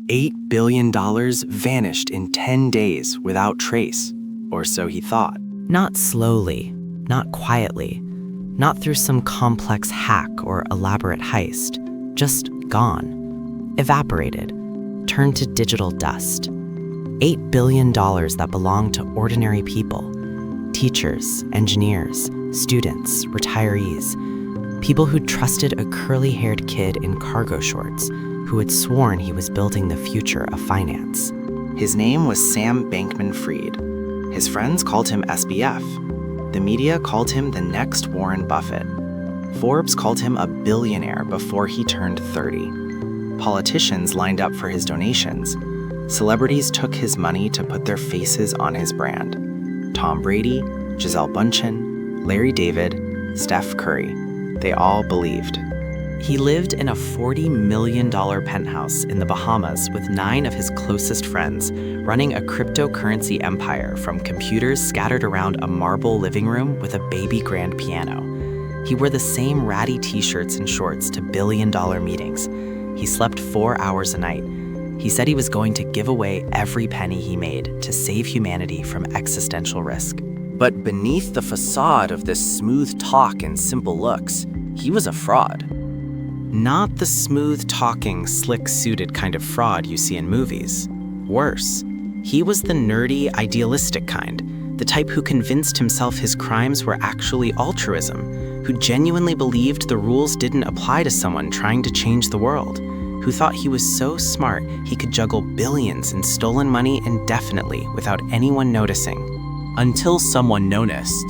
$8 billion vanished in 10 days without trace, or so he thought. Not slowly, not quietly, not through some complex hack or elaborate heist, just gone, evaporated, turned to digital dust. $8 billion that belonged to ordinary people, teachers, engineers, students, retirees, people who'd trusted a curly-haired kid in cargo shorts who had sworn he was building the future of finance. His name was Sam Bankman-Fried. His friends called him SBF. The media called him the next Warren Buffett. Forbes called him a billionaire before he turned 30. Politicians lined up for his donations. Celebrities took his money to put their faces on his brand. Tom Brady, Gisele Bündchen, Larry David, Steph Curry. They all believed. He lived in a $40 million penthouse in the Bahamas with 9 of his closest friends, running a cryptocurrency empire from computers scattered around a marble living room with a baby grand piano. He wore the same ratty t-shirts and shorts to billion-dollar meetings. He slept 4 hours a night. He said he was going to give away every penny he made to save humanity from existential risk. But beneath the facade of this smooth talk and simple looks, he was a fraud. Not the smooth-talking, slick-suited kind of fraud you see in movies. Worse, he was the nerdy, idealistic kind, the type who convinced himself his crimes were actually altruism, who genuinely believed the rules didn't apply to someone trying to change the world, who thought he was so smart he could juggle billions in stolen money indefinitely without anyone noticing. Until someone noticed.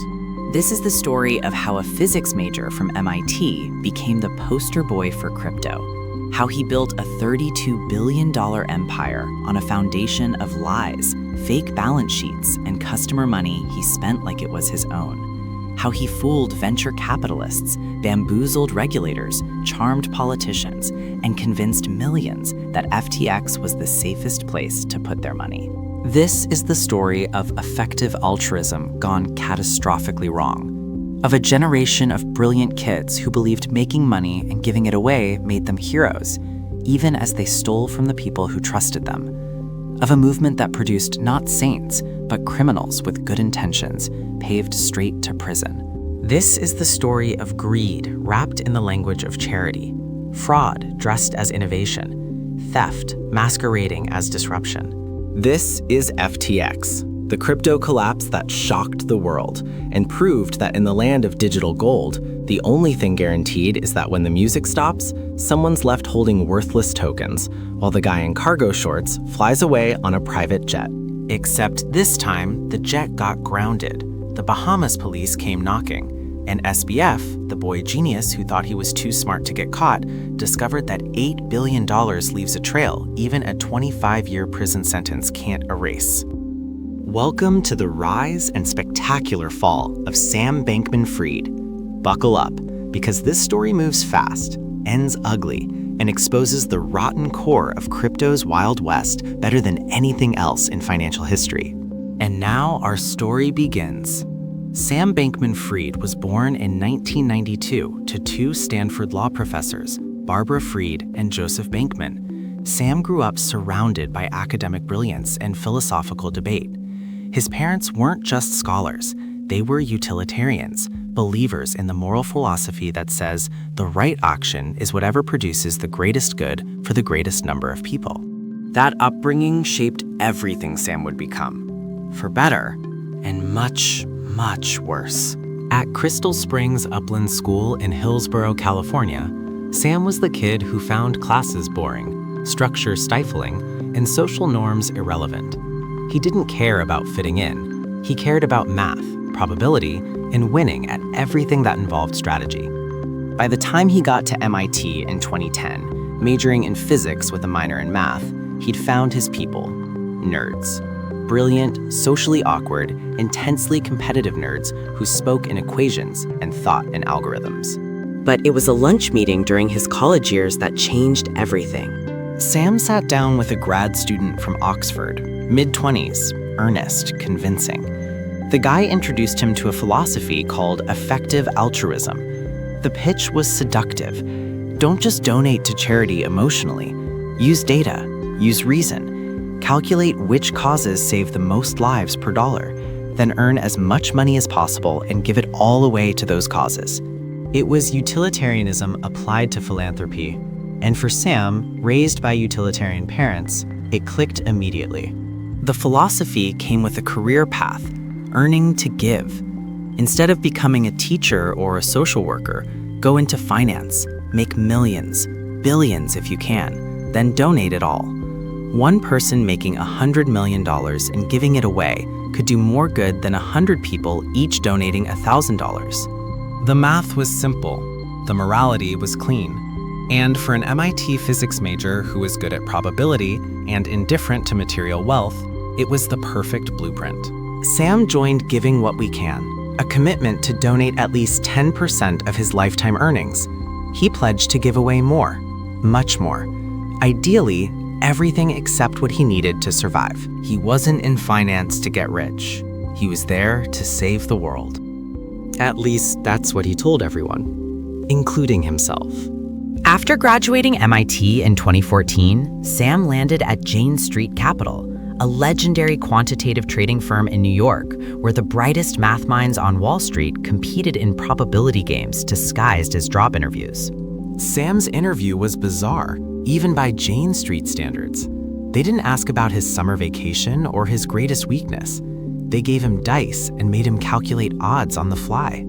This is the story of how a physics major from MIT became the poster boy for crypto, how he built a $32 billion empire on a foundation of lies, fake balance sheets, and customer money he spent like it was his own, how he fooled venture capitalists, bamboozled regulators, charmed politicians, and convinced millions that FTX was the safest place to put their money. This is the story of effective altruism gone catastrophically wrong, of a generation of brilliant kids who believed making money and giving it away made them heroes, even as they stole from the people who trusted them, of a movement that produced not saints, but criminals with good intentions, paved straight to prison. This is the story of greed wrapped in the language of charity, fraud dressed as innovation, theft masquerading as disruption. This is FTX, the crypto collapse that shocked the world and proved that in the land of digital gold, the only thing guaranteed is that when the music stops, someone's left holding worthless tokens, while the guy in cargo shorts flies away on a private jet. Except this time, the jet got grounded. The Bahamas police came knocking, and SBF, the boy genius who thought he was too smart to get caught, discovered that $8 billion leaves a trail even a 25-year prison sentence can't erase. Welcome to the rise and spectacular fall of Sam Bankman-Fried. Buckle up, because this story moves fast, ends ugly, and exposes the rotten core of crypto's Wild West better than anything else in financial history. And now our story begins. Sam Bankman-Fried was born in 1992 to 2 Stanford law professors, Barbara Fried and Joseph Bankman. Sam grew up surrounded by academic brilliance and philosophical debate. His parents weren't just scholars, they were utilitarians, believers in the moral philosophy that says the right action is whatever produces the greatest good for the greatest number of people. That upbringing shaped everything Sam would become, for better and much worse. At Crystal Springs Upland School in Hillsborough, California, Sam was the kid who found classes boring, structure stifling, and social norms irrelevant. He didn't care about fitting in. He cared about math, probability, and winning at everything that involved strategy. By the time he got to MIT in 2010, majoring in physics with a minor in math, he'd found his people, nerds. Brilliant, socially awkward, intensely competitive nerds who spoke in equations and thought in algorithms. But it was a lunch meeting during his college years that changed everything. Sam sat down with a grad student from Oxford, mid-20s, earnest, convincing. The guy introduced him to a philosophy called effective altruism. The pitch was seductive. Don't just donate to charity emotionally. Use data. Use reason. Calculate which causes save the most lives per dollar, then earn as much money as possible and give it all away to those causes. It was utilitarianism applied to philanthropy. And for Sam, raised by utilitarian parents, it clicked immediately. The philosophy came with a career path, earning to give. Instead of becoming a teacher or a social worker, go into finance, make millions, billions if you can, then donate it all. One person making $100 million and giving it away could do more good than 100 people each donating $1,000. The math was simple. The morality was clean. And for an MIT physics major who was good at probability and indifferent to material wealth, it was the perfect blueprint. Sam joined Giving What We Can, a commitment to donate at least 10% of his lifetime earnings. He pledged to give away more, much more. Ideally, everything except what he needed to survive. He wasn't in finance to get rich. He was there to save the world. At least that's what he told everyone, including himself. After graduating MIT in 2014, Sam landed at Jane Street Capital, a legendary quantitative trading firm in New York, where the brightest math minds on Wall Street competed in probability games disguised as job interviews. Sam's interview was bizarre, even by Jane Street standards. They didn't ask about his summer vacation or his greatest weakness. They gave him dice and made him calculate odds on the fly.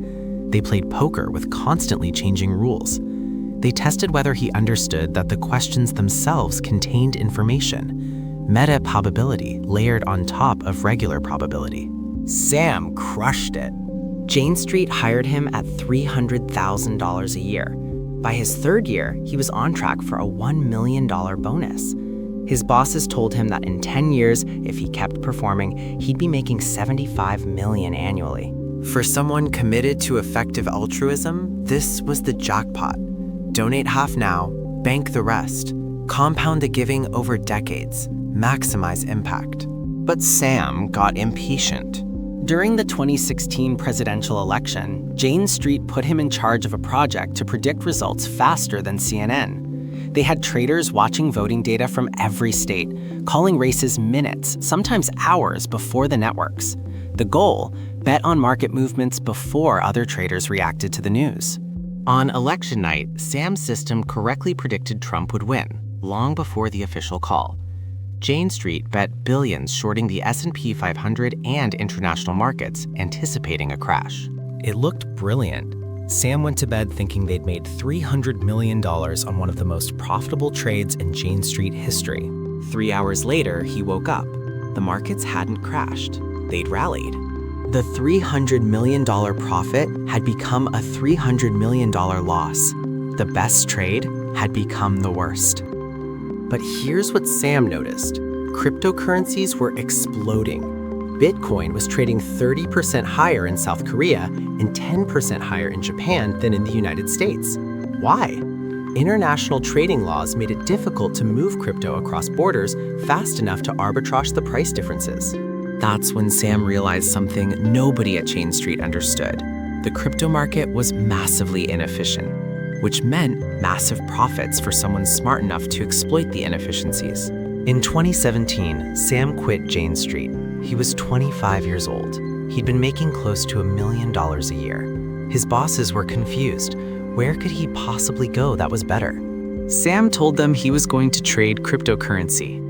They played poker with constantly changing rules. They tested whether he understood that the questions themselves contained information, meta probability layered on top of regular probability. Sam crushed it. Jane Street hired him at $300,000 a year. By his third year, he was on track for a $1 million bonus. His bosses told him that in 10 years, if he kept performing, he'd be making $75 million annually. For someone committed to effective altruism, this was the jackpot. Donate half now, bank the rest. Compound the giving over decades. Maximize impact. But Sam got impatient. During the 2016 presidential election, Jane Street put him in charge of a project to predict results faster than CNN. They had traders watching voting data from every state, calling races minutes, sometimes hours before the networks. The goal? Bet on market movements before other traders reacted to the news. On election night, Sam's system correctly predicted Trump would win, long before the official call. Jane Street bet billions shorting the S&P 500 and international markets, anticipating a crash. It looked brilliant. Sam went to bed thinking they'd made $300 million on one of the most profitable trades in Jane Street history. 3 hours later, he woke up. The markets hadn't crashed. They'd rallied. The $300 million profit had become a $300 million loss. The best trade had become the worst. But here's what Sam noticed. Cryptocurrencies were exploding. Bitcoin was trading 30% higher in South Korea and 10% higher in Japan than in the United States. Why? International trading laws made it difficult to move crypto across borders fast enough to arbitrage the price differences. That's when Sam realized something nobody at Jane Street understood. The crypto market was massively inefficient, which meant massive profits for someone smart enough to exploit the inefficiencies. In 2017, Sam quit Jane Street. He was 25 years old. He'd been making close to $1 million a year. His bosses were confused. Where could he possibly go that was better? Sam told them he was going to trade cryptocurrency.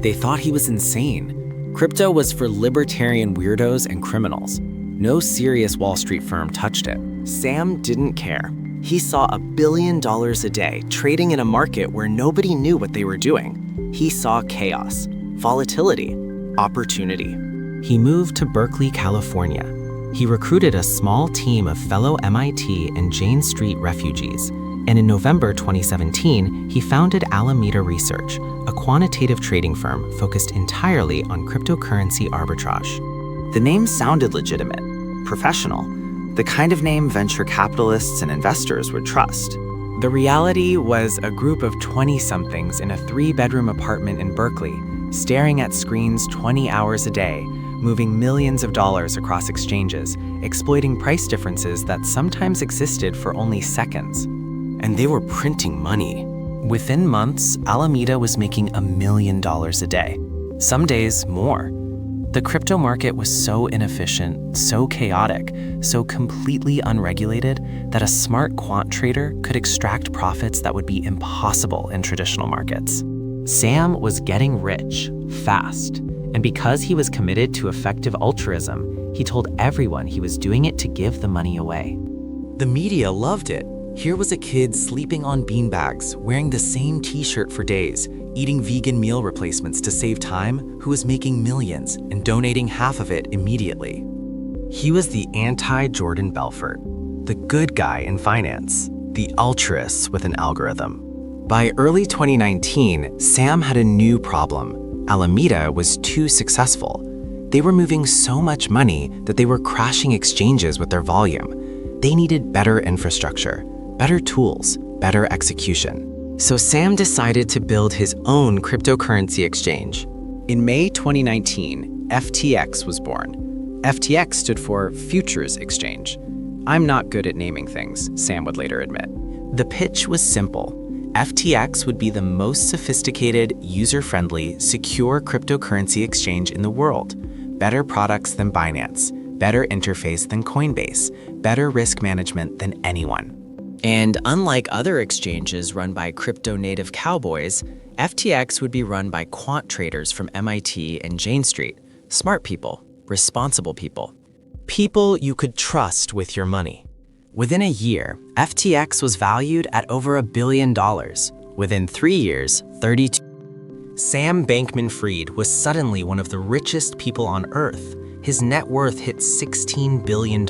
They thought he was insane. Crypto was for libertarian weirdos and criminals. No serious Wall Street firm touched it. Sam didn't care. He saw $1 billion a day trading in a market where nobody knew what they were doing. He saw chaos, volatility, opportunity. He moved to Berkeley, California. He recruited a small team of fellow MIT and Jane Street refugees, and in November 2017, he founded Alameda Research, a quantitative trading firm focused entirely on cryptocurrency arbitrage. The name sounded legitimate, professional, the kind of name venture capitalists and investors would trust. The reality was a group of 20-somethings in a 3-bedroom apartment in Berkeley, staring at screens 20 hours a day, moving millions of dollars across exchanges, exploiting price differences that sometimes existed for only seconds. And they were printing money. Within months, Alameda was making $1 million a day, some days more. The crypto market was so inefficient, so chaotic, so completely unregulated that a smart quant trader could extract profits that would be impossible in traditional markets. Sam was getting rich, fast, and because he was committed to effective altruism, he told everyone he was doing it to give the money away. The media loved it. Here was a kid sleeping on beanbags, wearing the same t-shirt for days, eating vegan meal replacements to save time, who was making millions and donating half of it immediately. He was the anti-Jordan Belfort, the good guy in finance, the altruist with an algorithm. By early 2019, Sam had a new problem. Alameda was too successful. They were moving so much money that they were crashing exchanges with their volume. They needed better infrastructure, better tools, better execution. So Sam decided to build his own cryptocurrency exchange. In May 2019, FTX was born. FTX stood for Futures Exchange. I'm not good at naming things, Sam would later admit. The pitch was simple. FTX would be the most sophisticated, user-friendly, secure cryptocurrency exchange in the world. Better products than Binance, better interface than Coinbase, better risk management than anyone. And unlike other exchanges run by crypto-native cowboys, FTX would be run by quant traders from MIT and Jane Street, smart people, responsible people, people you could trust with your money. Within a year, FTX was valued at over $1 billion. Within 3 years, 32. Sam Bankman-Fried was suddenly one of the richest people on Earth. His net worth hit $16 billion.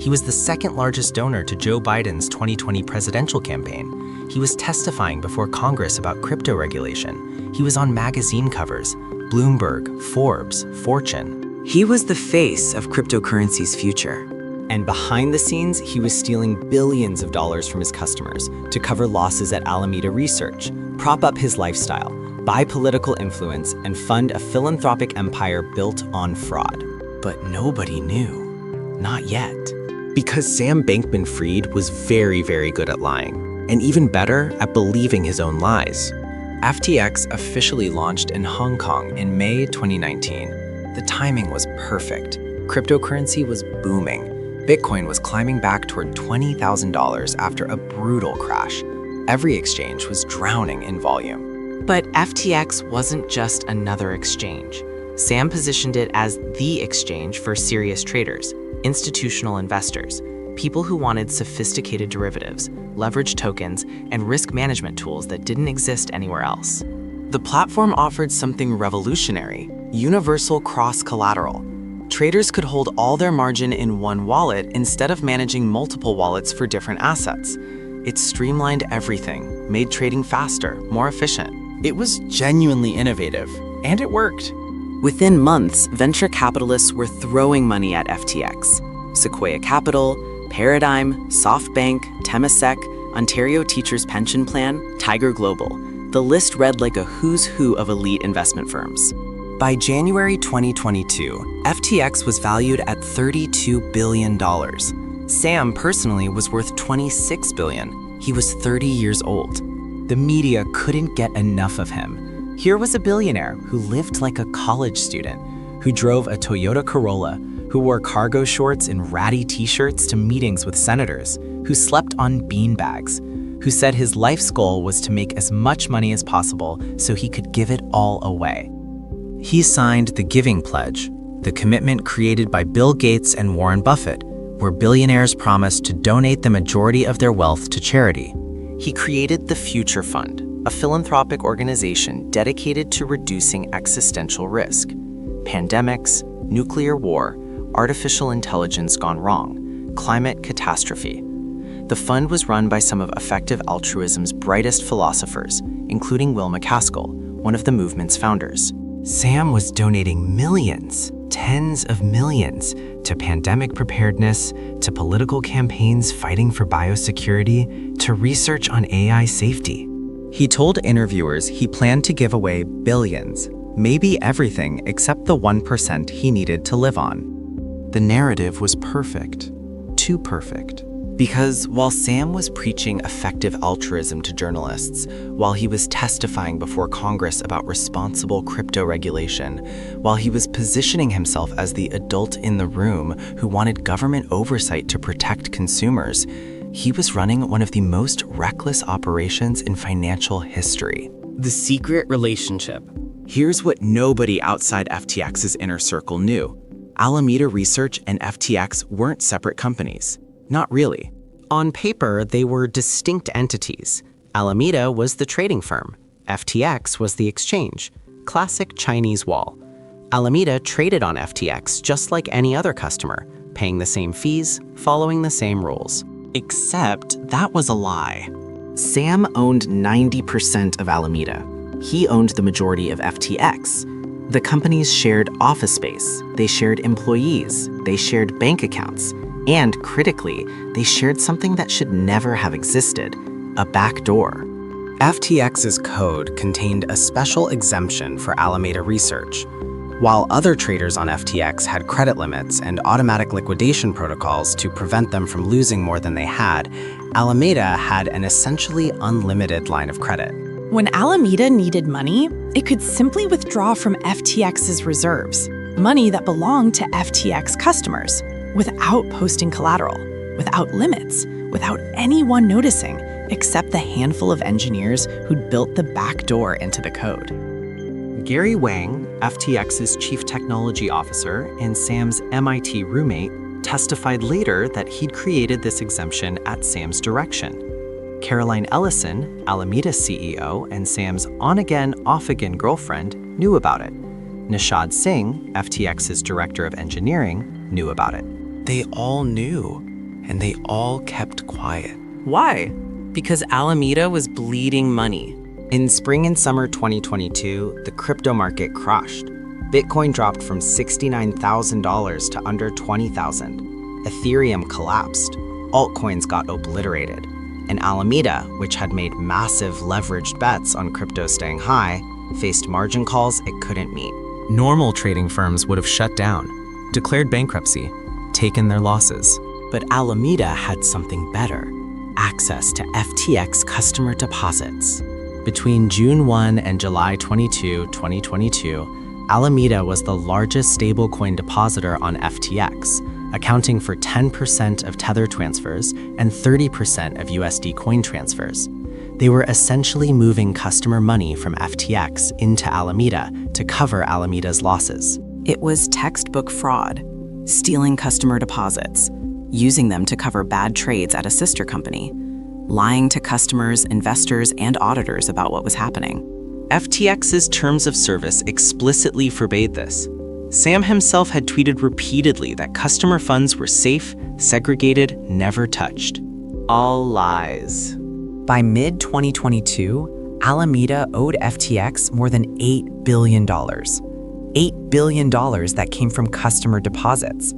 He was the second largest donor to Joe Biden's 2020 presidential campaign. He was testifying before Congress about crypto regulation. He was on magazine covers, Bloomberg, Forbes, Fortune. He was the face of cryptocurrency's future. And behind the scenes, he was stealing billions of dollars from his customers to cover losses at Alameda Research, prop up his lifestyle, buy political influence, and fund a philanthropic empire built on fraud. But nobody knew. Not yet. Because Sam Bankman-Fried was very, very good at lying, and even better at believing his own lies. FTX officially launched in Hong Kong in May 2019. The timing was perfect. Cryptocurrency was booming. Bitcoin was climbing back toward $20,000 after a brutal crash. Every exchange was drowning in volume. But FTX wasn't just another exchange. Sam positioned it as the exchange for serious traders, institutional investors, people who wanted sophisticated derivatives, leveraged tokens, and risk management tools that didn't exist anywhere else. The platform offered something revolutionary: universal cross-collateral. Traders could hold all their margin in one wallet instead of managing multiple wallets for different assets. It streamlined everything, made trading faster, more efficient. It was genuinely innovative, and it worked. Within months, venture capitalists were throwing money at FTX. Sequoia Capital, Paradigm, SoftBank, Temasek, Ontario Teachers Pension Plan, Tiger Global. The list read like a who's who of elite investment firms. By January 2022, FTX was valued at $32 billion. Sam personally was worth $26 billion. He was 30 years old. The media couldn't get enough of him. Here was a billionaire who lived like a college student, who drove a Toyota Corolla, who wore cargo shorts and ratty t-shirts to meetings with senators, who slept on beanbags, who said his life's goal was to make as much money as possible so he could give it all away. He signed the Giving Pledge, the commitment created by Bill Gates and Warren Buffett, where billionaires promised to donate the majority of their wealth to charity. He created the Future Fund, a philanthropic organization dedicated to reducing existential risk. Pandemics, nuclear war, artificial intelligence gone wrong, climate catastrophe. The fund was run by some of effective altruism's brightest philosophers, including Will MacAskill, one of the movement's founders. Sam was donating millions, tens of millions, to pandemic preparedness, to political campaigns fighting for biosecurity, to research on AI safety. He told interviewers he planned to give away billions, maybe everything except the 1% he needed to live on. The narrative was perfect, too perfect. Because while Sam was preaching effective altruism to journalists, while he was testifying before Congress about responsible crypto regulation, while he was positioning himself as the adult in the room who wanted government oversight to protect consumers, he was running one of the most reckless operations in financial history. The secret relationship. Here's what nobody outside FTX's inner circle knew. Alameda Research and FTX weren't separate companies. Not really. On paper, they were distinct entities. Alameda was the trading firm. FTX was the exchange. Classic Chinese wall. Alameda traded on FTX just like any other customer, paying the same fees, following the same rules. Except that was a lie. Sam owned 90% of Alameda. He owned the majority of FTX. The companies shared office space, they shared employees, they shared bank accounts, and critically, they shared something that should never have existed, a backdoor. FTX's code contained a special exemption for Alameda Research. While other traders on FTX had credit limits and automatic liquidation protocols to prevent them from losing more than they had, Alameda had an essentially unlimited line of credit. When Alameda needed money, it could simply withdraw from FTX's reserves, money that belonged to FTX customers, without posting collateral, without limits, without anyone noticing, except the handful of engineers who'd built the backdoor into the code. Gary Wang, FTX's chief technology officer and Sam's MIT roommate, testified later that he'd created this exemption at Sam's direction. Caroline Ellison, Alameda's CEO and Sam's on-again, off-again girlfriend, knew about it. Nishad Singh, FTX's director of engineering, knew about it. They all knew, and they all kept quiet. Why? Because Alameda was bleeding money. In spring and summer 2022, the crypto market crashed. Bitcoin dropped from $69,000 to under $20,000. Ethereum collapsed. Altcoins got obliterated. And Alameda, which had made massive leveraged bets on crypto staying high, faced margin calls it couldn't meet. Normal trading firms would have shut down, declared bankruptcy, taken their losses. But Alameda had something better: access to FTX customer deposits. Between June 1 and July 22, 2022, Alameda was the largest stablecoin depositor on FTX, accounting for 10% of Tether transfers and 30% of USD coin transfers. They were essentially moving customer money from FTX into Alameda to cover Alameda's losses. It was textbook fraud, stealing customer deposits, using them to cover bad trades at a sister company, lying to customers, investors, and auditors about what was happening. FTX's terms of service explicitly forbade this. Sam himself had tweeted repeatedly that customer funds were safe, segregated, never touched. All lies. By mid-2022, Alameda owed FTX more than $8 billion. $8 billion that came from customer deposits,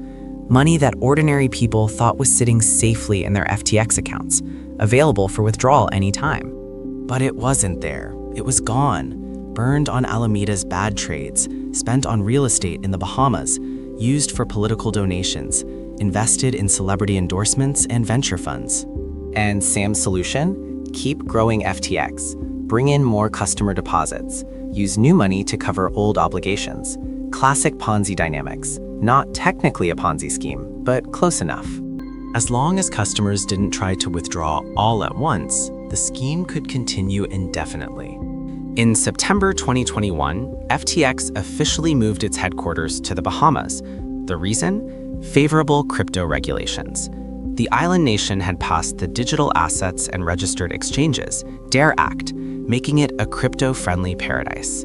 money that ordinary people thought was sitting safely in their FTX accounts, available for withdrawal anytime. But it wasn't there. It was gone. Burned on Alameda's bad trades, spent on real estate in the Bahamas, used for political donations, invested in celebrity endorsements and venture funds. And Sam's solution? Keep growing FTX. Bring in more customer deposits. Use new money to cover old obligations. Classic Ponzi dynamics. Not technically a Ponzi scheme, but close enough. As long as customers didn't try to withdraw all at once, the scheme could continue indefinitely. In September 2021, FTX officially moved its headquarters to the Bahamas. The reason? Favorable crypto regulations. The island nation had passed the Digital Assets and Registered Exchanges, DARE Act, making it a crypto-friendly paradise.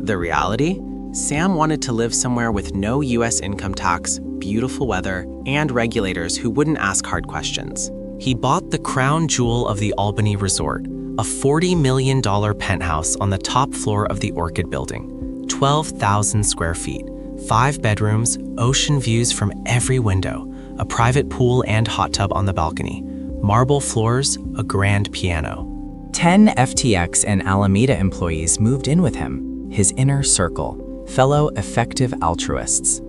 The reality? Sam wanted to live somewhere with no US income tax, beautiful weather, and regulators who wouldn't ask hard questions. He bought the crown jewel of the Albany Resort, a $40 million penthouse on the top floor of the Orchid Building, 12,000 square feet, 5 bedrooms, ocean views from every window, a private pool and hot tub on the balcony, marble floors, a grand piano. 10 FTX and Alameda employees moved in with him, his inner circle, fellow effective altruists.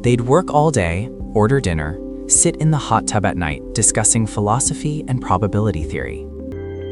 They'd work all day, order dinner, sit in the hot tub at night discussing philosophy and probability theory.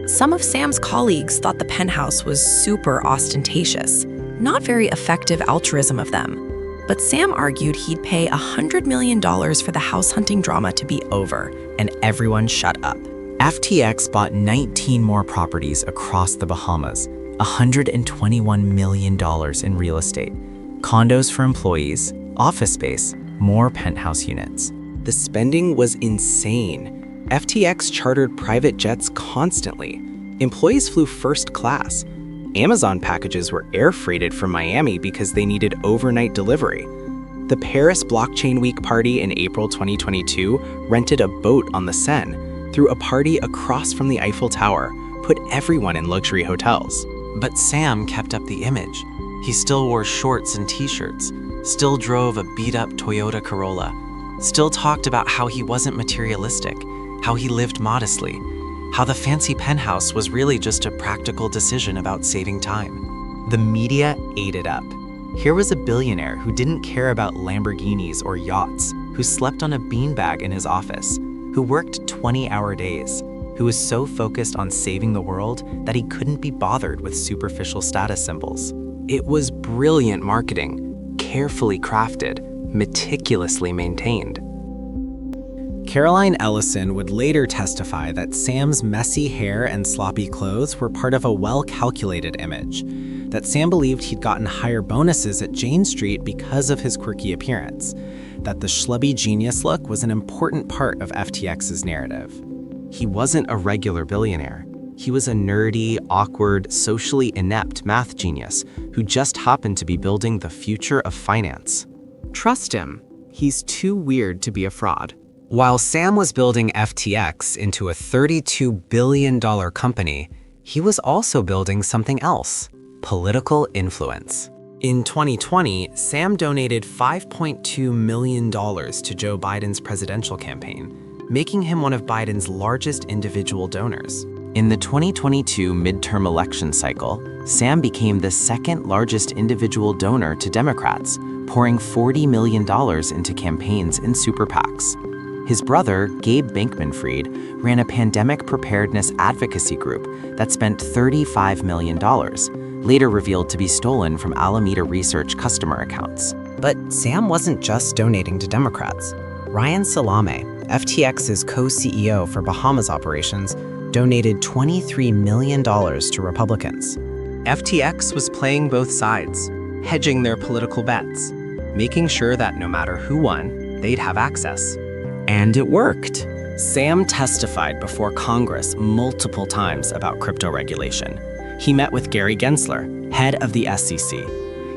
Some of Sam's colleagues thought the penthouse was super ostentatious, not very effective altruism of them. But Sam argued he'd pay $100 million for the house hunting drama to be over, and everyone shut up. FTX bought 19 more properties across the Bahamas, $121 million in real estate, condos for employees, office space, more penthouse units. The spending was insane. FTX chartered private jets constantly. Employees flew first class. Amazon packages were air freighted from Miami because they needed overnight delivery. The Paris Blockchain Week party in April 2022 rented a boat on the Seine, threw a party across from the Eiffel Tower, put everyone in luxury hotels. But Sam kept up the image. He still wore shorts and t-shirts, still drove a beat-up Toyota Corolla, still talked about how he wasn't materialistic, how he lived modestly, how the fancy penthouse was really just a practical decision about saving time. The media ate it up. Here was a billionaire who didn't care about Lamborghinis or yachts, who slept on a beanbag in his office, who worked 20-hour days, who was so focused on saving the world that he couldn't be bothered with superficial status symbols. It was brilliant marketing, carefully crafted, meticulously maintained. Caroline Ellison would later testify that Sam's messy hair and sloppy clothes were part of a well-calculated image, that Sam believed he'd gotten higher bonuses at Jane Street because of his quirky appearance, that the schlubby genius look was an important part of FTX's narrative. He wasn't a regular billionaire. He was a nerdy, awkward, socially inept math genius who just happened to be building the future of finance. Trust him. He's too weird to be a fraud. While Sam was building FTX into a $32 billion company, he was also building something else: political influence. In 2020, Sam donated $5.2 million to Joe Biden's presidential campaign, making him one of Biden's largest individual donors. In the 2022 midterm election cycle, Sam became the second largest individual donor to Democrats, pouring $40 million into campaigns and super PACs. His brother, Gabe Bankman-Fried, ran a pandemic preparedness advocacy group that spent $35 million, later revealed to be stolen from Alameda Research customer accounts. But Sam wasn't just donating to Democrats. Ryan Salame, FTX's co-CEO for Bahamas operations, donated $23 million to Republicans. FTX was playing both sides, hedging their political bets, making sure that no matter who won, they'd have access. And it worked. Sam testified before Congress multiple times about crypto regulation. He met with Gary Gensler, head of the SEC.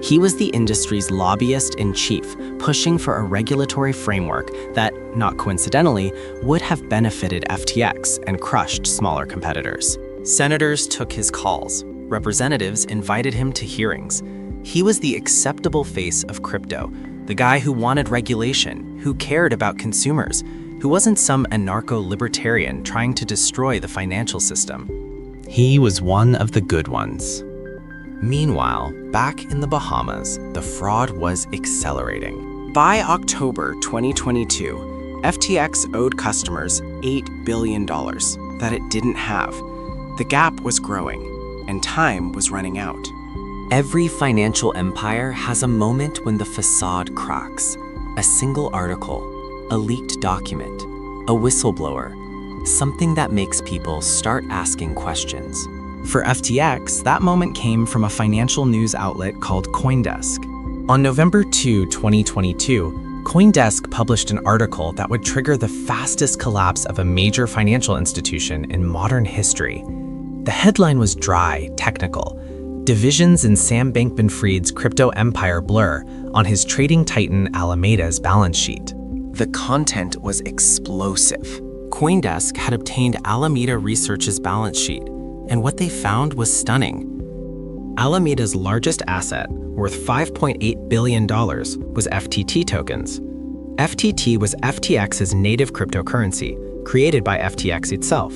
He was the industry's lobbyist-in-chief, pushing for a regulatory framework that, not coincidentally, would have benefited FTX and crushed smaller competitors. Senators took his calls. Representatives invited him to hearings. He was the acceptable face of crypto, the guy who wanted regulation, who cared about consumers, who wasn't some anarcho-libertarian trying to destroy the financial system. He was one of the good ones. Meanwhile, back in the Bahamas, the fraud was accelerating. By October 2022, FTX owed customers $8 billion that it didn't have. The gap was growing, and time was running out. Every financial empire has a moment when the facade cracks. A single article, a leaked document, a whistleblower, something that makes people start asking questions. For FTX, that moment came from a financial news outlet called CoinDesk. On November 2, 2022, CoinDesk published an article that would trigger the fastest collapse of a major financial institution in modern history. The headline was dry, technical. Divisions in Sam Bankman-Fried's crypto empire blur on his trading titan Alameda's balance sheet. The content was explosive. CoinDesk had obtained Alameda Research's balance sheet, and what they found was stunning. Alameda's largest asset, worth $5.8 billion, was FTT tokens. FTT was FTX's native cryptocurrency, created by FTX itself.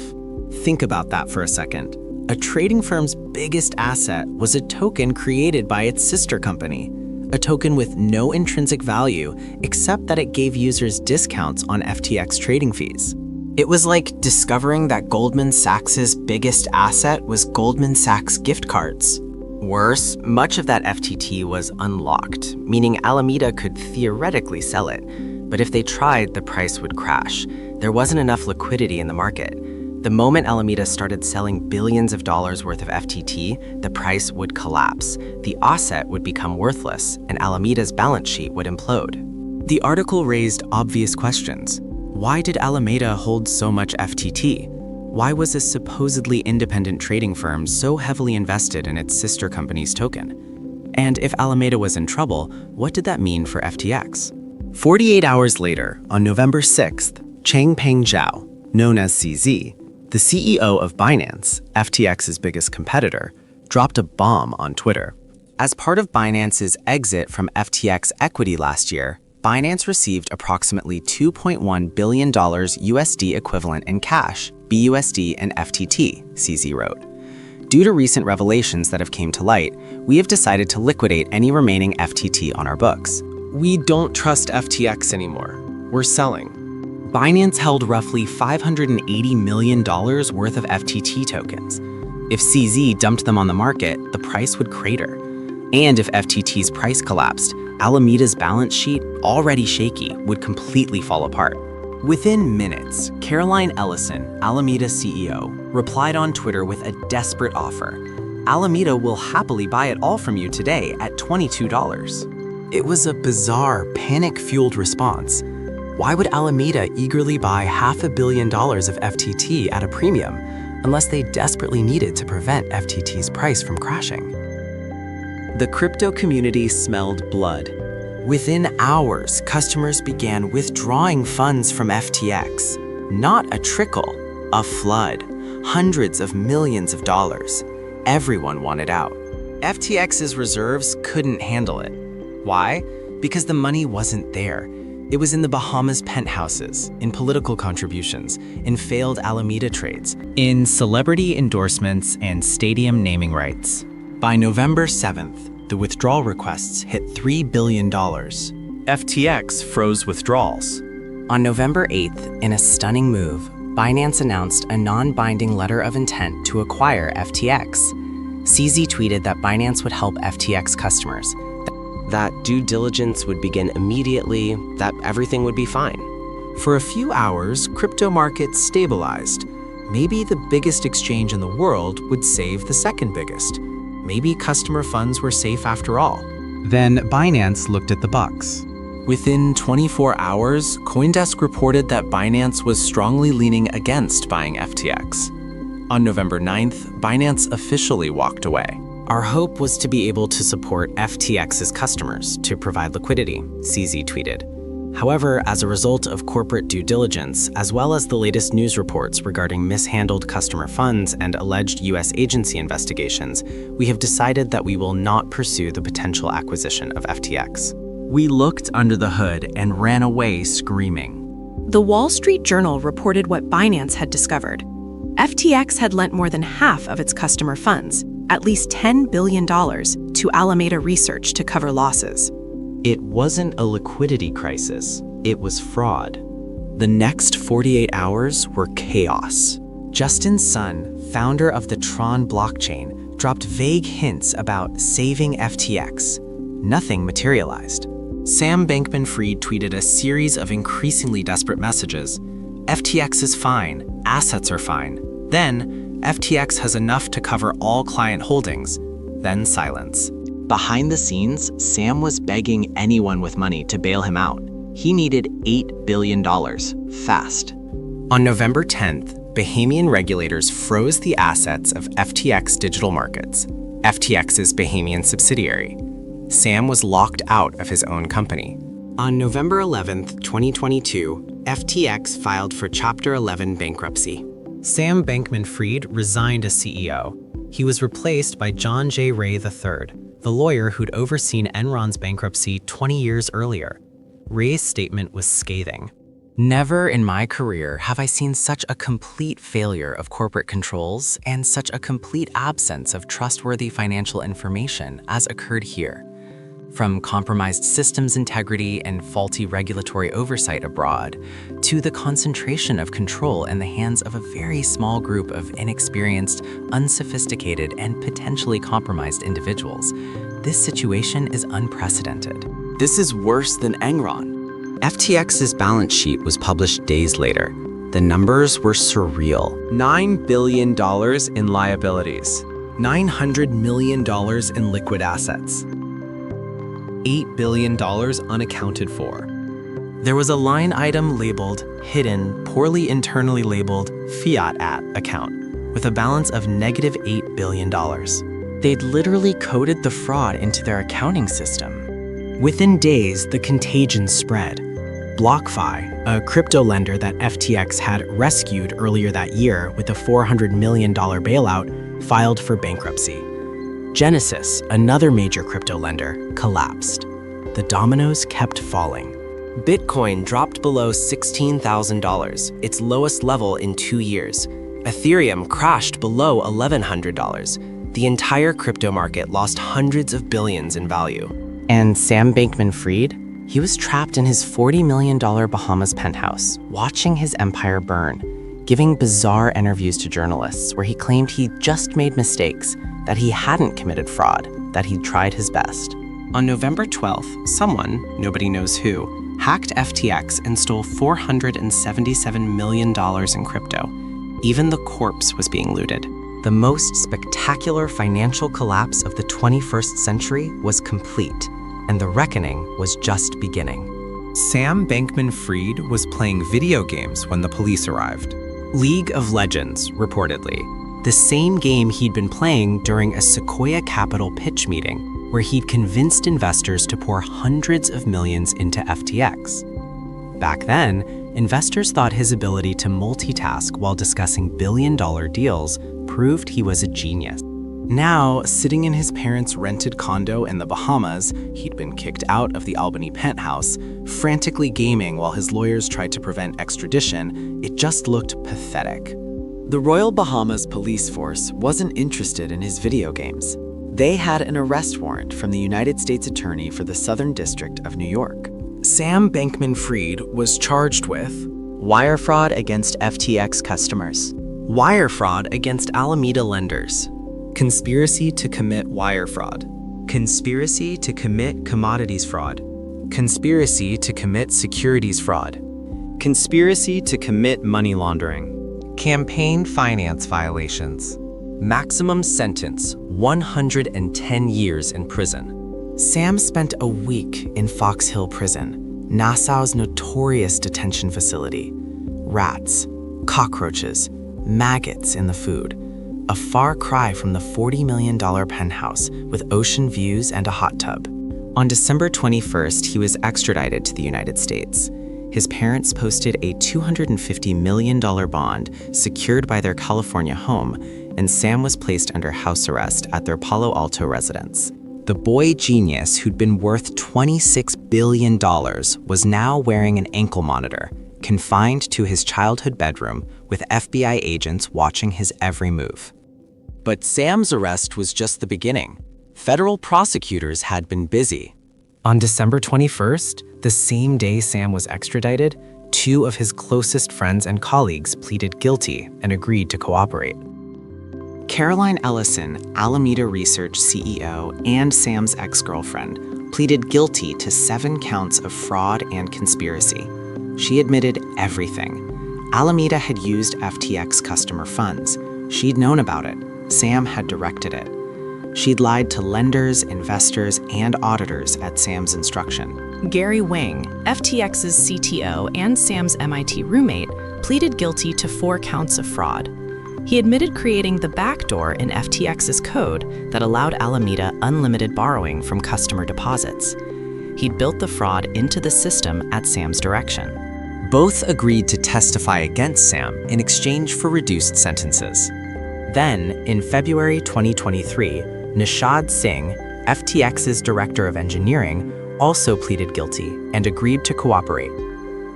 Think about that for a second. A trading firm's biggest asset was a token created by its sister company, a token with no intrinsic value except that it gave users discounts on FTX trading fees. It was like discovering that Goldman Sachs's biggest asset was Goldman Sachs gift cards. Worse, much of that FTT was unlocked, meaning Alameda could theoretically sell it. But if they tried, the price would crash. There wasn't enough liquidity in the market. The moment Alameda started selling billions of dollars worth of FTT, the price would collapse. The asset would become worthless, and Alameda's balance sheet would implode. The article raised obvious questions. Why did Alameda hold so much FTT? Why was a supposedly independent trading firm so heavily invested in its sister company's token? And if Alameda was in trouble, what did that mean for FTX? 48 hours later, on November 6th, Changpeng Zhao, known as CZ, the CEO of Binance, FTX's biggest competitor, dropped a bomb on Twitter. As part of Binance's exit from FTX equity last year, Binance received approximately $2.1 billion USD equivalent in cash, BUSD, and FTT, CZ wrote. Due to recent revelations that have come to light, we have decided to liquidate any remaining FTT on our books. We don't trust FTX anymore. We're selling. Binance held roughly $580 million worth of FTT tokens. If CZ dumped them on the market, the price would crater. And if FTT's price collapsed, Alameda's balance sheet, already shaky, would completely fall apart. Within minutes, Caroline Ellison, Alameda's CEO, replied on Twitter with a desperate offer. Alameda will happily buy it all from you today at $22. It was a bizarre, panic-fueled response. Why would Alameda eagerly buy $500 million of FTT at a premium unless they desperately needed to prevent FTT's price from crashing? The crypto community smelled blood. Within hours, customers began withdrawing funds from FTX. Not a trickle, a flood. Hundreds of millions of dollars. Everyone wanted out. FTX's reserves couldn't handle it. Why? Because the money wasn't there. It was in the Bahamas penthouses, in political contributions, in failed Alameda trades, in celebrity endorsements and stadium naming rights. By November 7th, the withdrawal requests hit $3 billion. FTX froze withdrawals. On November 8th, in a stunning move, Binance announced a non-binding letter of intent to acquire FTX. CZ tweeted that Binance would help FTX customers, that due diligence would begin immediately, that everything would be fine. For a few hours, crypto markets stabilized. Maybe the biggest exchange in the world would save the second biggest. Maybe customer funds were safe after all. Then Binance looked at the bucks. Within 24 hours, CoinDesk reported that Binance was strongly leaning against buying FTX. On November 9th, Binance officially walked away. Our hope was to be able to support FTX's customers to provide liquidity, CZ tweeted. However, as a result of corporate due diligence, as well as the latest news reports regarding mishandled customer funds and alleged U.S. agency investigations, we have decided that we will not pursue the potential acquisition of FTX. We looked under the hood and ran away screaming. The Wall Street Journal reported what Binance had discovered. FTX had lent more than half of its customer funds, at least $10 billion, to Alameda Research to cover losses. It wasn't a liquidity crisis, it was fraud. The next 48 hours were chaos. Justin Sun, founder of the Tron blockchain, dropped vague hints about saving FTX. Nothing materialized. Sam Bankman-Fried tweeted a series of increasingly desperate messages. FTX is fine, assets are fine. Then, FTX has enough to cover all client holdings. Then silence. Behind the scenes, Sam was begging anyone with money to bail him out. He needed $8 billion, fast. On November 10th, Bahamian regulators froze the assets of FTX Digital Markets, FTX's Bahamian subsidiary. Sam was locked out of his own company. On November 11th, 2022, FTX filed for Chapter 11 bankruptcy. Sam Bankman-Fried resigned as CEO. He was replaced by John J. Ray III, the lawyer who'd overseen Enron's bankruptcy 20 years earlier. Ray's statement was scathing. Never in my career have I seen such a complete failure of corporate controls and such a complete absence of trustworthy financial information as occurred here. from compromised systems integrity and faulty regulatory oversight abroad, to the concentration of control in the hands of a very small group of inexperienced, unsophisticated, and potentially compromised individuals. This situation is unprecedented. This is worse than Enron. FTX's balance sheet was published days later. The numbers were surreal. $9 billion in liabilities, $900 million in liquid assets, $8 billion unaccounted for. There was a line item labeled hidden, poorly internally labeled fiat at account, with a balance of negative $8 billion. They'd literally coded the fraud into their accounting system. Within days, the contagion spread. BlockFi, a crypto lender that FTX had rescued earlier that year with a $400 million bailout, filed for bankruptcy. Genesis, another major crypto lender, collapsed. The dominoes kept falling. Bitcoin dropped below $16,000, its lowest level in 2 years. Ethereum crashed below $1,100. The entire crypto market lost hundreds of billions in value. And Sam Bankman-Fried? He was trapped in his $40 million Bahamas penthouse, watching his empire burn, giving bizarre interviews to journalists where he claimed he just made mistakes, that he hadn't committed fraud, that he'd tried his best. On November 12th, someone, nobody knows who, hacked FTX and stole $477 million in crypto. Even the corpse was being looted. The most spectacular financial collapse of the 21st century was complete, and the reckoning was just beginning. Sam Bankman-Fried was playing video games when the police arrived. League of Legends, reportedly. The same game he'd been playing during a Sequoia Capital pitch meeting, where he'd convinced investors to pour hundreds of millions into FTX. Back then, investors thought his ability to multitask while discussing billion-dollar deals proved he was a genius. Now, sitting in his parents' rented condo in the Bahamas, he'd been kicked out of the Albany penthouse, frantically gaming while his lawyers tried to prevent extradition, it just looked pathetic. The Royal Bahamas police force wasn't interested in his video games. They had an arrest warrant from the United States Attorney for the Southern District of New York. Sam Bankman-Fried was charged with Wire fraud against FTX customers. wire fraud against Alameda lenders, conspiracy to commit wire fraud, conspiracy to commit commodities fraud, conspiracy to commit securities fraud, Conspiracy to commit money laundering. campaign finance violations. Maximum sentence, 110 years in prison. Sam spent a week in Fox Hill Prison, Nassau's notorious detention facility. Rats, cockroaches, maggots in the food. A far cry from the $40 million penthouse with ocean views and a hot tub. On December 21st, he was extradited to the United States. His parents posted a $250 million bond secured by their California home, and Sam was placed under house arrest at their Palo Alto residence. The boy genius who'd been worth $26 billion was now wearing an ankle monitor, confined to his childhood bedroom with FBI agents watching his every move. But Sam's arrest was just the beginning. Federal prosecutors had been busy. On December 21st, the same day Sam was extradited, 2 of his closest friends and colleagues pleaded guilty and agreed to cooperate. Caroline Ellison, Alameda Research CEO and Sam's ex-girlfriend, pleaded guilty to 7 counts of fraud and conspiracy. She admitted everything. Alameda had used FTX customer funds. She'd known about it. Sam had directed it. She'd lied to lenders, investors, and auditors at Sam's instruction. Gary Wang, FTX's CTO and Sam's MIT roommate, pleaded guilty to 4 counts of fraud. He admitted creating the backdoor in FTX's code that allowed Alameda unlimited borrowing from customer deposits. He'd built the fraud into the system at Sam's direction. Both agreed to testify against Sam in exchange for reduced sentences. Then, in February 2023, Nishad Singh, FTX's director of engineering, also pleaded guilty and agreed to cooperate.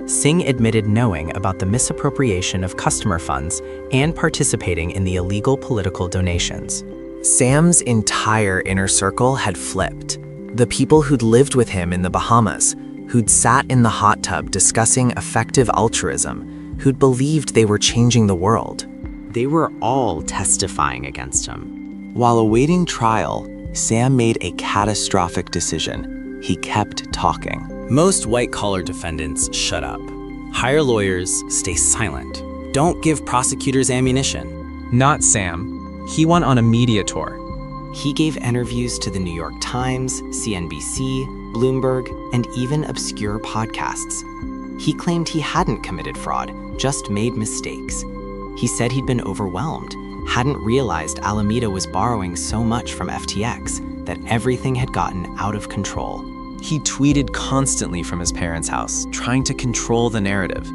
Singh admitted knowing about the misappropriation of customer funds and participating in the illegal political donations. Sam's entire inner circle had flipped. The people who'd lived with him in the Bahamas, who'd sat in the hot tub discussing effective altruism, who'd believed they were changing the world. They were all testifying against him. While awaiting trial, Sam made a catastrophic decision. He kept talking. Most white-collar defendants shut up. Hire lawyers, stay silent. Don't give prosecutors ammunition. Not Sam. He went on a media tour. He gave interviews to the New York Times, CNBC, Bloomberg, and even obscure podcasts. He claimed he hadn't committed fraud, just made mistakes. He said he'd been overwhelmed, hadn't realized Alameda was borrowing so much from FTX that everything had gotten out of control. He tweeted constantly from his parents' house, trying to control the narrative.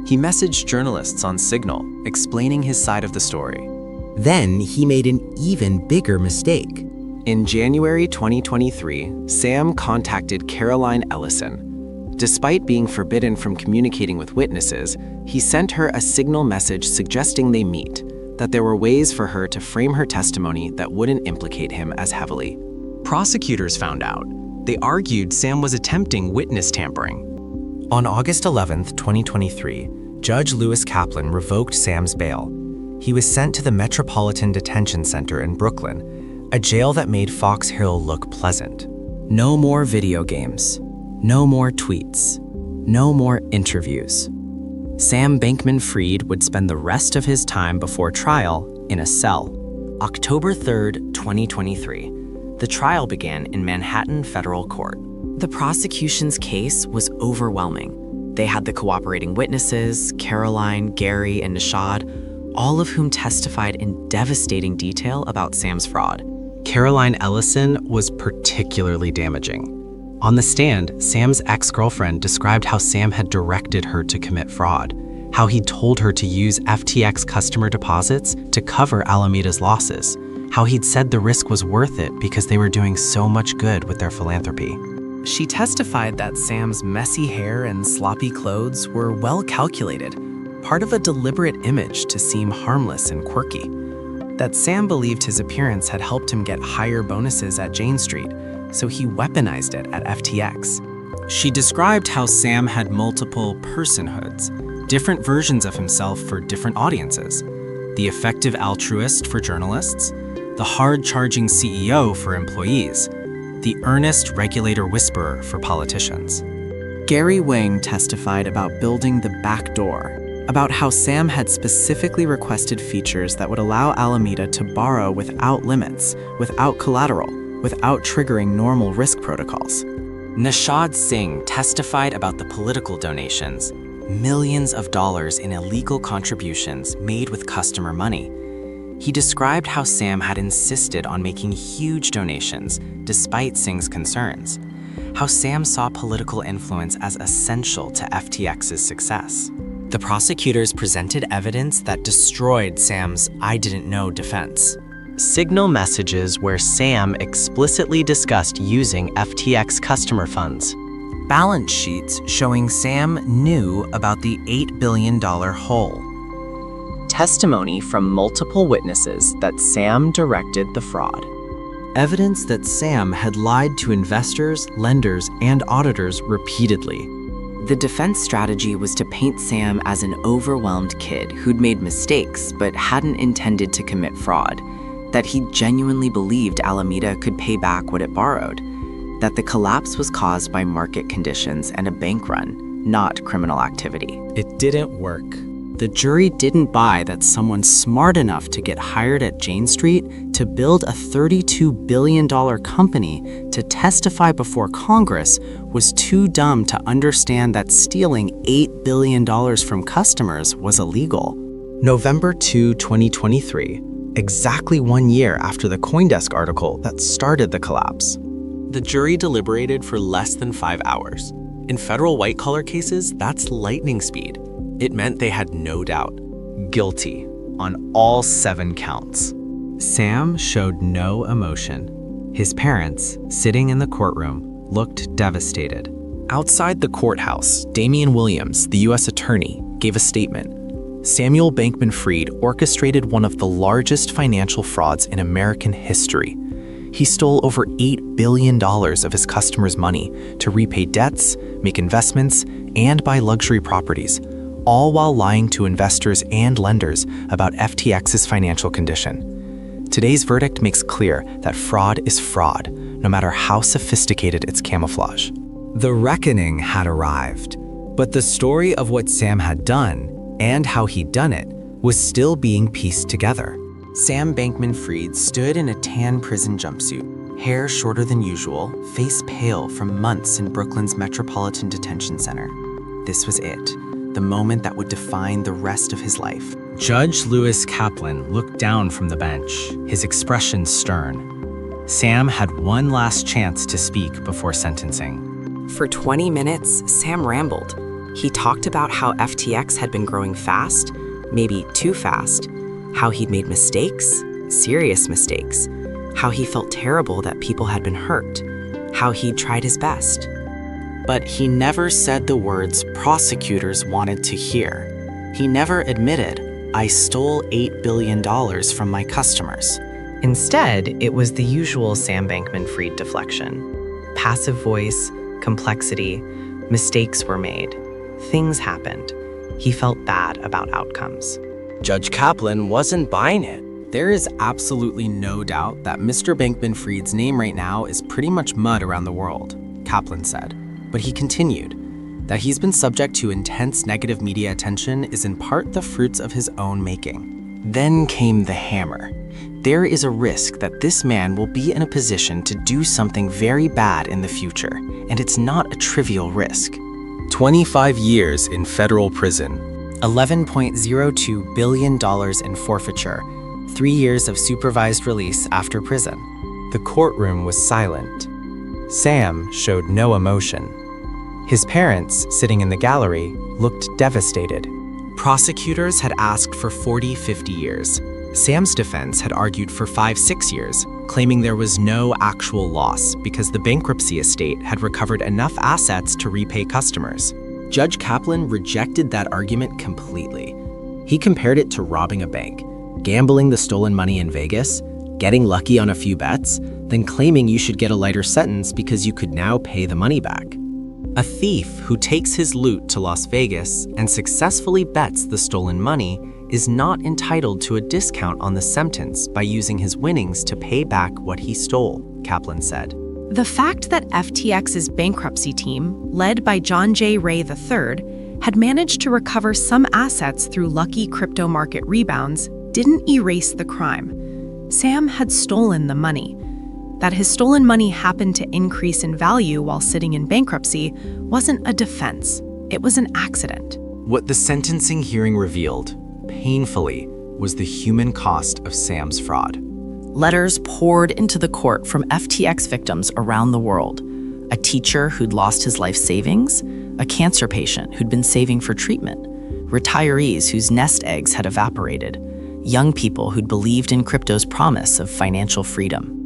He messaged journalists on Signal, explaining his side of the story. Then he made an even bigger mistake. In January 2023, Sam contacted Caroline Ellison. Despite being forbidden from communicating with witnesses, he sent her a Signal message suggesting they meet, that there were ways for her to frame her testimony that wouldn't implicate him as heavily. Prosecutors found out. They argued Sam was attempting witness tampering. On August 11, 2023, Judge Lewis Kaplan revoked Sam's bail. He was sent to the Metropolitan Detention Center in Brooklyn, a jail that made Fox Hill look pleasant. No more video games. No more tweets. No more interviews. Sam Bankman-Fried would spend the rest of his time before trial in a cell. October 3rd, 2023. The trial began in Manhattan Federal Court. The prosecution's case was overwhelming. They had the cooperating witnesses, Caroline, Gary, and Nishad, all of whom testified in devastating detail about Sam's fraud. Caroline Ellison was particularly damaging. On the stand, Sam's ex-girlfriend described how Sam had directed her to commit fraud, how he told her to use FTX customer deposits to cover Alameda's losses, how he'd said the risk was worth it because they were doing so much good with their philanthropy. She testified that Sam's messy hair and sloppy clothes were well calculated, part of a deliberate image to seem harmless and quirky. That Sam believed his appearance had helped him get higher bonuses at Jane Street, so he weaponized it at FTX. She described how Sam had multiple personhoods, different versions of himself for different audiences. The effective altruist for journalists, the hard-charging CEO for employees, the earnest regulator whisperer for politicians. Gary Wang testified about building the back door, about how Sam had specifically requested features that would allow Alameda to borrow without limits, without collateral, without triggering normal risk protocols. Nishad Singh testified about the political donations, millions of dollars in illegal contributions made with customer money. He described how Sam had insisted on making huge donations despite Singh's concerns, how Sam saw political influence as essential to FTX's success. The prosecutors presented evidence that destroyed Sam's "I didn't know" defense. Signal messages where Sam explicitly discussed using FTX customer funds. Balance sheets showing Sam knew about the $8 billion hole. Testimony from multiple witnesses that Sam directed the fraud. Evidence that Sam had lied to investors, lenders, and auditors repeatedly. The defense strategy was to paint Sam as an overwhelmed kid who'd made mistakes but hadn't intended to commit fraud, that he genuinely believed Alameda could pay back what it borrowed, that the collapse was caused by market conditions and a bank run, not criminal activity. It didn't work. The jury didn't buy that someone smart enough to get hired at Jane Street to build a $32 billion company to testify before Congress was too dumb to understand that stealing $8 billion from customers was illegal. November 2, 2023, exactly 1 year after the CoinDesk article that started the collapse. The jury deliberated for less than 5 hours. In federal white-collar cases, that's lightning speed. It meant they had no doubt. Guilty on all 7 counts. Sam showed no emotion. His parents, sitting in the courtroom, looked devastated. Outside the courthouse, Damian Williams, the U.S. attorney, gave a statement. Samuel Bankman-Fried orchestrated one of the largest financial frauds in American history. He stole over $8 billion of his customers' money to repay debts, make investments, and buy luxury properties, all while lying to investors and lenders about FTX's financial condition. Today's verdict makes clear that fraud is fraud, no matter how sophisticated its camouflage. The reckoning had arrived, but the story of what Sam had done and how he'd done it was still being pieced together. Sam Bankman-Fried stood in a tan prison jumpsuit, hair shorter than usual, face pale from months in Brooklyn's Metropolitan Detention Center. This was it, the moment that would define the rest of his life. Judge Lewis Kaplan looked down from the bench, his expression stern. Sam had one last chance to speak before sentencing. For 20 minutes, Sam rambled. He talked about how FTX had been growing fast, maybe too fast, how he'd made mistakes, serious mistakes, how he felt terrible that people had been hurt, how he'd tried his best. But he never said the words prosecutors wanted to hear. He never admitted, "I stole $8 billion from my customers." Instead, it was the usual Sam Bankman-Fried deflection. Passive voice, complexity, mistakes were made. Things happened. He felt bad about outcomes. Judge Kaplan wasn't buying it. There is absolutely no doubt that Mr. Bankman-Fried's name right now is pretty much mud around the world, Kaplan said. But he continued, that he's been subject to intense negative media attention is in part the fruits of his own making. Then came the hammer. There is a risk that this man will be in a position to do something very bad in the future, and it's not a trivial risk. 25 years in federal prison, $11.02 billion in forfeiture, 3 years of supervised release after prison. The courtroom was silent. Sam showed no emotion. His parents, sitting in the gallery, looked devastated. Prosecutors had asked for 40-50 years. Sam's defense had argued for 5-6 years, claiming there was no actual loss because the bankruptcy estate had recovered enough assets to repay customers. Judge Kaplan rejected that argument completely. He compared it to robbing a bank, gambling the stolen money in Vegas, getting lucky on a few bets, then claiming you should get a lighter sentence because you could now pay the money back. A thief who takes his loot to Las Vegas and successfully bets the stolen money is not entitled to a discount on the sentence by using his winnings to pay back what he stole, Kaplan said. The fact that FTX's bankruptcy team, led by John J. Ray III, had managed to recover some assets through lucky crypto market rebounds didn't erase the crime. Sam had stolen the money. That his stolen money happened to increase in value while sitting in bankruptcy wasn't a defense. It was an accident. What the sentencing hearing revealed, painfully, was the human cost of Sam's fraud. Letters poured into the court from FTX victims around the world. A teacher who'd lost his life savings, a cancer patient who'd been saving for treatment, retirees whose nest eggs had evaporated, young people who'd believed in crypto's promise of financial freedom.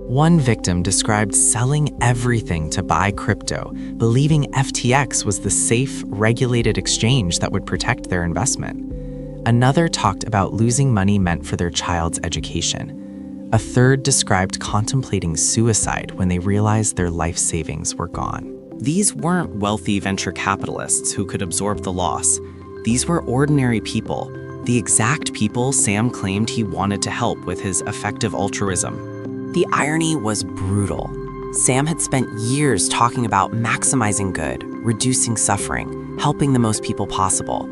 One victim described selling everything to buy crypto, believing FTX was the safe, regulated exchange that would protect their investment. Another talked about losing money meant for their child's education. A third described contemplating suicide when they realized their life savings were gone. These weren't wealthy venture capitalists who could absorb the loss. These were ordinary people, the exact people Sam claimed he wanted to help with his effective altruism. The irony was brutal. Sam had spent years talking about maximizing good, reducing suffering, helping the most people possible.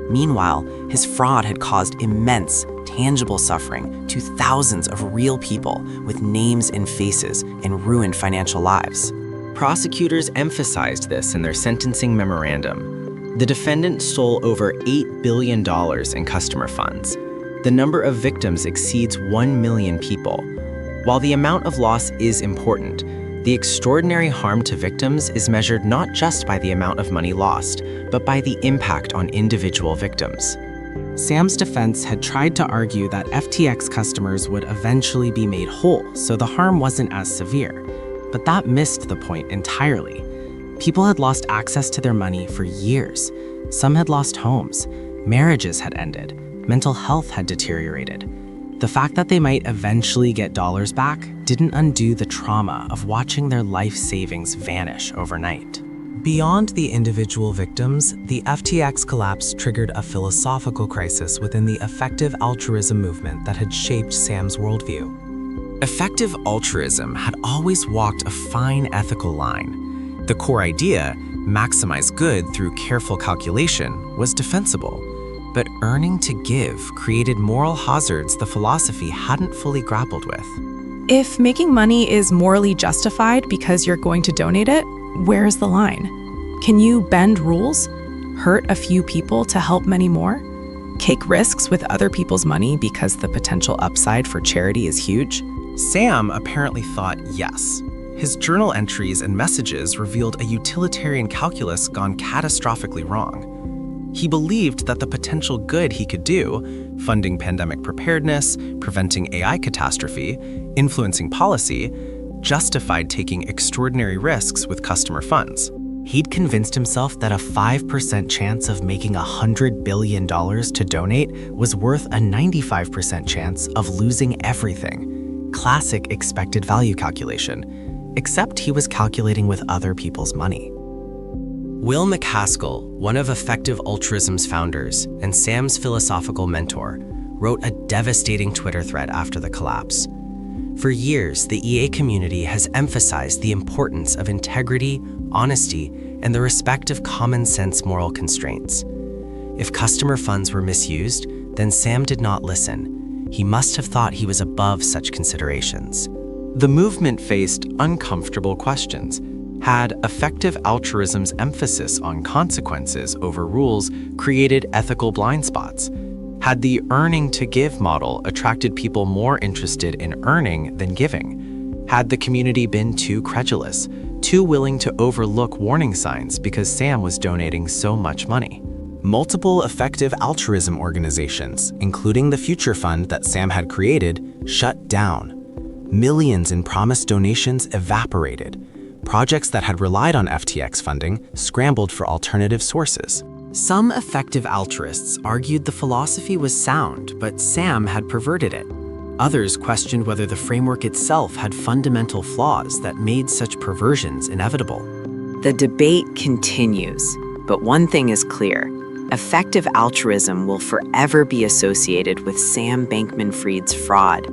Meanwhile, his fraud had caused immense, tangible suffering to thousands of real people with names and faces and ruined financial lives. Prosecutors emphasized this in their sentencing memorandum. The defendant stole over $8 billion in customer funds. The number of victims exceeds 1 million people. While the amount of loss is important, the extraordinary harm to victims is measured not just by the amount of money lost, but by the impact on individual victims. Sam's defense had tried to argue that FTX customers would eventually be made whole, so the harm wasn't as severe. But that missed the point entirely. People had lost access to their money for years. Some had lost homes. Marriages had ended. Mental health had deteriorated. The fact that they might eventually get dollars back didn't undo the trauma of watching their life savings vanish overnight. Beyond the individual victims, the FTX collapse triggered a philosophical crisis within the effective altruism movement that had shaped Sam's worldview. Effective altruism had always walked a fine ethical line. The core idea, maximize good through careful calculation, was defensible, but earning to give created moral hazards the philosophy hadn't fully grappled with. If making money is morally justified because you're going to donate it, where's the line? Can you bend rules? Hurt a few people to help many more? Take risks with other people's money because the potential upside for charity is huge? Sam apparently thought yes. His journal entries and messages revealed a utilitarian calculus gone catastrophically wrong. He believed that the potential good he could do, funding pandemic preparedness, preventing AI catastrophe, influencing policy, justified taking extraordinary risks with customer funds. He'd convinced himself that a 5% chance of making $100 billion to donate was worth a 95% chance of losing everything. Classic expected value calculation, except he was calculating with other people's money. Will MacAskill, one of Effective Altruism's founders and Sam's philosophical mentor, wrote a devastating Twitter thread after the collapse. For years, the EA community has emphasized the importance of integrity, honesty, and the respect of common sense moral constraints. If customer funds were misused, then Sam did not listen. He must have thought he was above such considerations. The movement faced uncomfortable questions. Had effective altruism's emphasis on consequences over rules created ethical blind spots? Had the earning to give model attracted people more interested in earning than giving? Had the community been too credulous, too willing to overlook warning signs because Sam was donating so much money? Multiple effective altruism organizations, including the Future Fund that Sam had created, shut down. Millions in promised donations evaporated. Projects that had relied on FTX funding scrambled for alternative sources. Some effective altruists argued the philosophy was sound, but Sam had perverted it. Others questioned whether the framework itself had fundamental flaws that made such perversions inevitable. The debate continues, but one thing is clear. Effective altruism will forever be associated with Sam Bankman-Fried's fraud.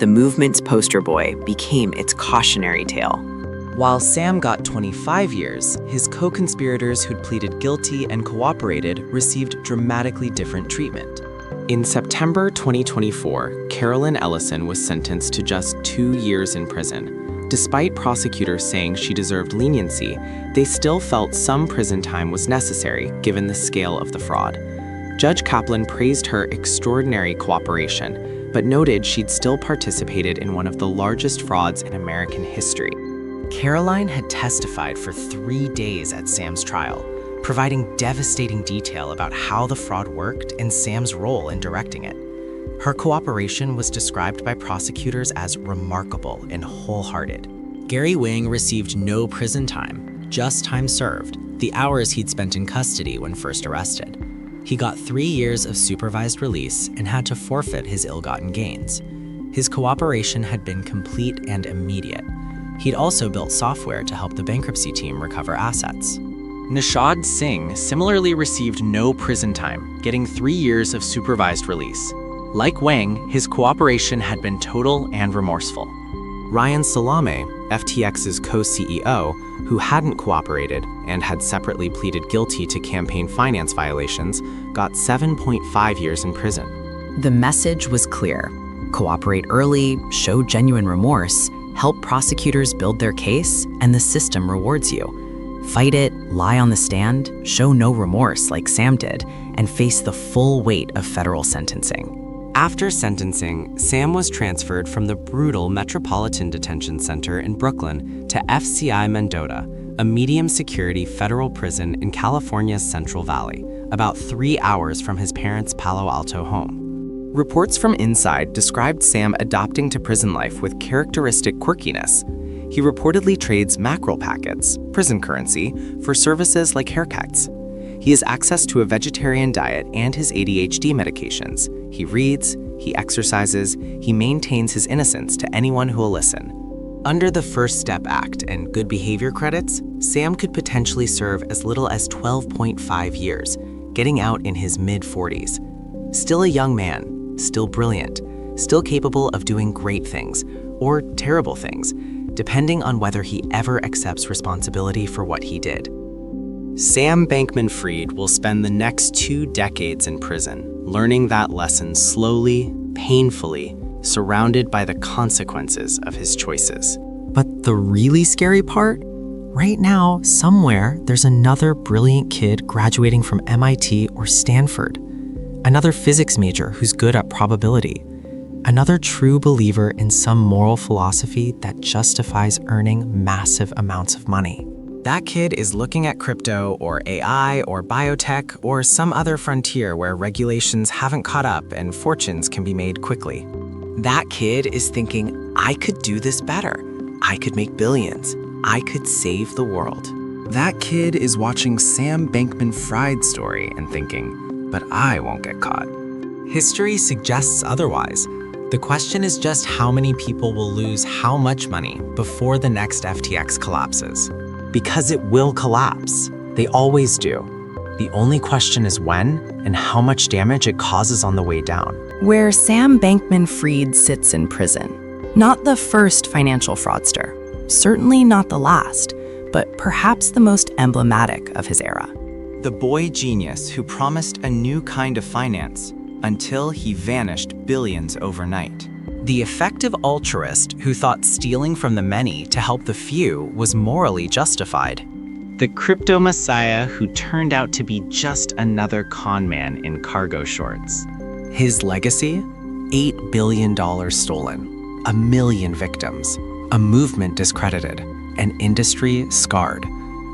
The movement's poster boy became its cautionary tale. While Sam got 25 years, his co-conspirators who'd pleaded guilty and cooperated received dramatically different treatment. In September 2024, Carolyn Ellison was sentenced to just 2 years in prison. Despite prosecutors saying she deserved leniency, they still felt some prison time was necessary given the scale of the fraud. Judge Kaplan praised her extraordinary cooperation, but noted she'd still participated in one of the largest frauds in American history. Caroline had testified for 3 days at Sam's trial, providing devastating detail about how the fraud worked and Sam's role in directing it. Her cooperation was described by prosecutors as remarkable and wholehearted. Gary Wing received no prison time, just time served, the hours he'd spent in custody when first arrested. He got 3 years of supervised release and had to forfeit his ill-gotten gains. His cooperation had been complete and immediate. He'd also built software to help the bankruptcy team recover assets. Nishad Singh similarly received no prison time, getting 3 years of supervised release. Like Wang, his cooperation had been total and remorseful. Ryan Salame, FTX's co-CEO, who hadn't cooperated and had separately pleaded guilty to campaign finance violations, got 7.5 years in prison. The message was clear. Cooperate early, show genuine remorse, help prosecutors build their case, and the system rewards you. Fight it, lie on the stand, show no remorse like Sam did, and face the full weight of federal sentencing. After sentencing, Sam was transferred from the brutal Metropolitan Detention Center in Brooklyn to FCI Mendota, a medium-security federal prison in California's Central Valley, about 3 hours from his parents' Palo Alto home. Reports from inside described Sam adopting to prison life with characteristic quirkiness. He reportedly trades mackerel packets, prison currency, for services like haircuts. He has access to a vegetarian diet and his ADHD medications. He reads, he exercises, he maintains his innocence to anyone who will listen. Under the First Step Act and good behavior credits, Sam could potentially serve as little as 12.5 years, getting out in his mid-40s. Still a young man, still brilliant, still capable of doing great things, or terrible things, depending on whether he ever accepts responsibility for what he did. Sam Bankman-Fried will spend the next 2 decades in prison, learning that lesson slowly, painfully, surrounded by the consequences of his choices. But the really scary part? Right now, somewhere, there's another brilliant kid graduating from MIT or Stanford. Another physics major who's good at probability. Another true believer in some moral philosophy that justifies earning massive amounts of money. That kid is looking at crypto or AI or biotech or some other frontier where regulations haven't caught up and fortunes can be made quickly. That kid is thinking, I could do this better. I could make billions. I could save the world. That kid is watching Sam Bankman-Fried's story and thinking, but I won't get caught. History suggests otherwise. The question is just how many people will lose how much money before the next FTX collapses. Because it will collapse. They always do. The only question is when and how much damage it causes on the way down. Where Sam Bankman-Fried sits in prison. Not the first financial fraudster, certainly not the last, but perhaps the most emblematic of his era. The boy genius who promised a new kind of finance until he vanished billions overnight. The effective altruist who thought stealing from the many to help the few was morally justified. The crypto messiah who turned out to be just another con man in cargo shorts. His legacy? $8 billion stolen, 1 million victims, a movement discredited, an industry scarred,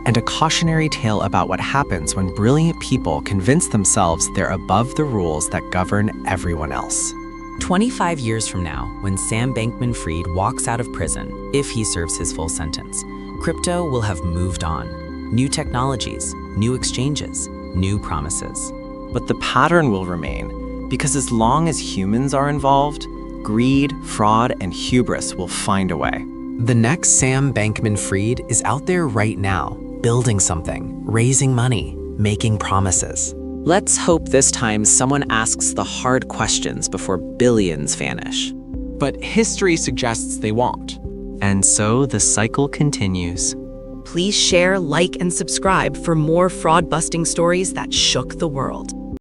and a cautionary tale about what happens when brilliant people convince themselves they're above the rules that govern everyone else. 25 years from now, when Sam Bankman-Fried walks out of prison, if he serves his full sentence, crypto will have moved on. New technologies, new exchanges, new promises. But the pattern will remain, because as long as humans are involved, greed, fraud, and hubris will find a way. The next Sam Bankman-Fried is out there right now, building something, raising money, making promises. Let's hope this time someone asks the hard questions before billions vanish. But history suggests they won't. And so the cycle continues. Please share, like, and subscribe for more fraud-busting stories that shook the world.